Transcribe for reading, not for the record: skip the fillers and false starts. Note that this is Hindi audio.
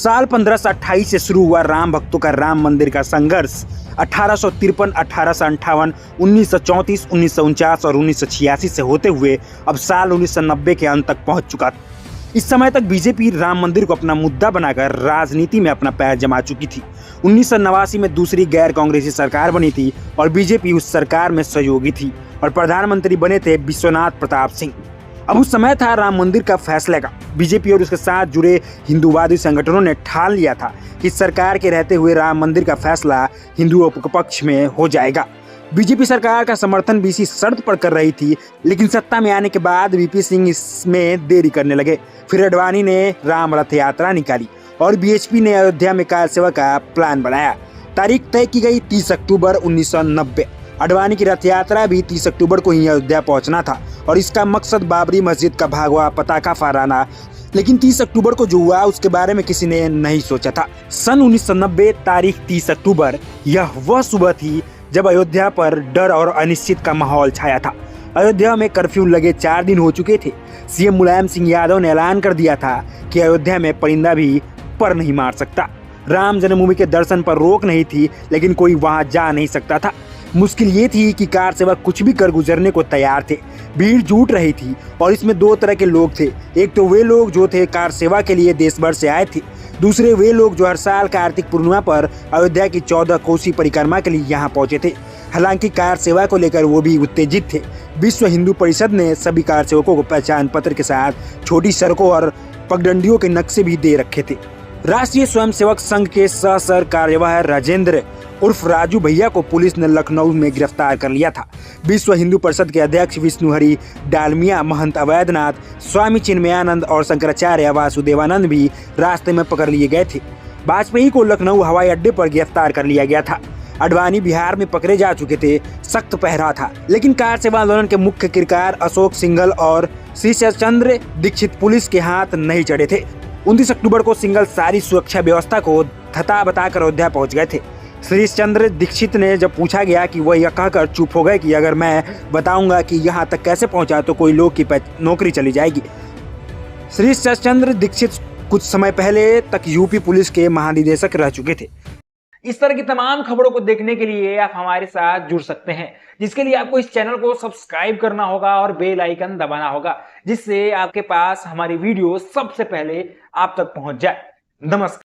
साल 1528 से शुरू हुआ राम भक्तों का राम मंदिर का संघर्ष 1853, 1858, 1934, 1949 और 1986 से होते हुए अब साल 1990 के अंत तक पहुंच चुका था। इस समय तक बीजेपी राम मंदिर को अपना मुद्दा बनाकर राजनीति में अपना पैर जमा चुकी थी। 1989 में दूसरी गैर कांग्रेसी सरकार बनी थी और बीजेपी उस सरकार में सहयोगी थी और प्रधानमंत्री बने थे विश्वनाथ प्रताप सिंह। अब उस समय था राम मंदिर का फैसले का। बीजेपी और उसके साथ जुड़े हिंदूवादी संगठनों ने ठान लिया था कि सरकार के रहते हुए राम मंदिर का फैसला हिंदुओं के पक्ष में हो जाएगा। बीजेपी सरकार का समर्थन भी इसी शर्त पर कर रही थी, लेकिन सत्ता में आने के बाद वीपी सिंह इसमें देरी करने लगे। फिर अडवाणी ने राम रथ यात्रा निकाली और बीएचपी ने अयोध्या में कार सेवा का प्लान बनाया। तारीख तय की गई 30 अक्टूबर 1990। अडवाणी की रथ यात्रा भी 30 अक्टूबर को ही अयोध्या पहुंचना था और इसका मकसद बाबरी मस्जिद का भगवा पताका फहराना। लेकिन 30 अक्टूबर को जो हुआ उसके बारे में किसी ने नहीं सोचा था। सन 1990 तारीख 30 अक्टूबर, यह वह सुबह थी जब अयोध्या पर डर और अनिश्चित का माहौल छाया था। अयोध्या में कर्फ्यू लगे 4 दिन हो चुके थे। सीएम मुलायम सिंह यादव ने ऐलान कर दिया था कि अयोध्या में परिंदा भी पर नहीं मार सकता। राम जन्मभूमि के दर्शन पर रोक नहीं थी, लेकिन कोई वहां जा नहीं सकता था। मुश्किल ये थी कि कार सेवक कुछ भी कर गुजरने को तैयार थे। भीड़ जुट रही थी और इसमें 2 तरह के लोग थे। एक तो वे लोग जो थे कार सेवा के लिए देश भर से आए थे, दूसरे वे लोग जो हर साल कार्तिक पूर्णिमा पर अयोध्या की 14 कोसी परिक्रमा के लिए यहाँ पहुंचे थे। हालांकि कार सेवा को लेकर वो भी उत्तेजित थे। विश्व हिंदू परिषद ने सभी कार सेवकों को पहचान पत्र के साथ छोटी सड़कों और पगडंडियों के नक्शे भी दे रखे थे। राष्ट्रीय स्वयंसेवक संघ के सह कार्यवाह राजेंद्र उर्फ राजू भैया को पुलिस ने लखनऊ में गिरफ्तार कर लिया था। विश्व हिंदू परिषद के अध्यक्ष विष्णुहरि डालमिया, महंत अवैधनाथ, स्वामी चिन्मयानंद और शंकराचार्य वासुदेवानंद भी रास्ते में पकड़ लिए गए थे। वाजपेयी को लखनऊ हवाई अड्डे पर गिरफ्तार कर लिया गया था। अडवाणी बिहार में पकड़े जा चुके थे। सख्त पहरा था, लेकिन कार सेवा आंदोलन के मुख्य किरदार अशोक सिंघल और श्रीशचंद्र दीक्षित पुलिस के हाथ नहीं चढ़े थे। 29 अक्टूबर को सिंघल सारी सुरक्षा व्यवस्था को थता बताकर अयोध्या पहुंच गए थे। श्रीशचंद्र दीक्षित ने जब पूछा गया कि वह यह कहकर चुप हो गए कि अगर मैं बताऊंगा कि यहाँ तक कैसे पहुंचा तो कोई लोग की नौकरी चली जाएगी। श्रीशचंद्र दीक्षित कुछ समय पहले तक यूपी पुलिस के महानिदेशक रह चुके थे। इस तरह की तमाम खबरों को देखने के लिए आप हमारे साथ जुड़ सकते हैं, जिसके लिए आपको इस चैनल को सब्सक्राइब करना होगा और बेल आइकन दबाना होगा, जिससे आपके पास हमारी वीडियो सबसे पहले आप तक पहुंच जाए। नमस्कार।